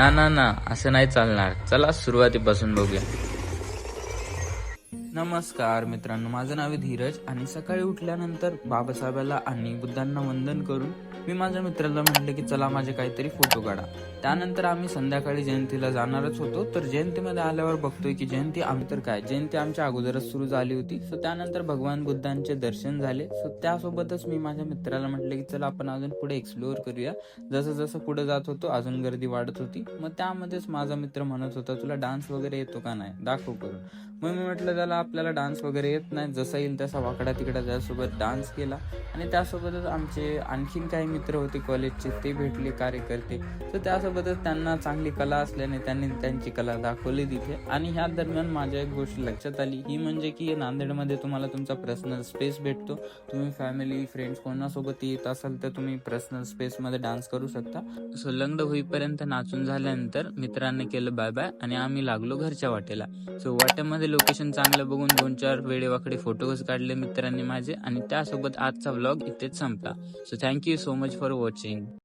ना ना ना, असं नाही चालणार. चला सुरुवातीपासून बघूया. नमस्कार मित्रांनो, माझं नाव आहे धीरज आणि सकाळी उठल्यानंतर बाबासाहेबाला आणि बुद्धांना वंदन करून मी माझ्या मित्राला म्हटलं की चला माझे काहीतरी फोटो काढा. त्यानंतर आम्ही संध्याकाळी जयंतीला जाणारच होतो. तर जयंतीमध्ये आल्यावर बघतोय की जयंती आमच्या अगोदरच सुरू झाली होती. सो त्यानंतर भगवान बुद्धांचे दर्शन झाले. सो त्यासोबतच मी माझ्या मित्राला म्हटलं की चला आपण अजून पुढे एक्सप्लोअर करूया. जसं जसं पुढे जात होतो अजून गर्दी वाढत होती. मग त्यामध्येच माझा मित्र म्हणत होता तुला डान्स वगैरे येतो का नाही, दाखव करून. मग मी म्हटलं त्याला आपल्याला डान्स वगैरे येत नाही, जसा येईल तसा वाकडा तिकडा त्यासोबत डान्स केला. आणि त्यासोबतच आमचे आणखीन काही मित्र होते कॉलेजचे, ते भेटले कार्यकर्ते. तर त्यासोबतच त्यांना चांगली कला असल्याने त्यांनी त्यांची कला दाखवली तिथे. आणि ह्या दरम्यान माझ्या एक गोष्ट लक्षात आली, ही म्हणजे की नांदेडमध्ये तुम्हाला तुमचा पर्सनल स्पेस भेटतो. तुम्ही फॅमिली फ्रेंड्स कोणासोबत येत असाल तर तुम्ही पर्सनल स्पेसमध्ये डान्स करू शकता. सो लग्न होईपर्यंत नाचून झाल्यानंतर मित्रांनी केलं बाय बाय आणि आम्ही लागलो घरच्या वाटेला. सो वाट्यामध्ये लोकेशन चांगलं बघून 2-4 वेडेवाकडे फोटोज काढले मित्रांनी माझे आणि त्यासोबत आजचा व्लॉग इथेच संपला. So thank you so much for watching.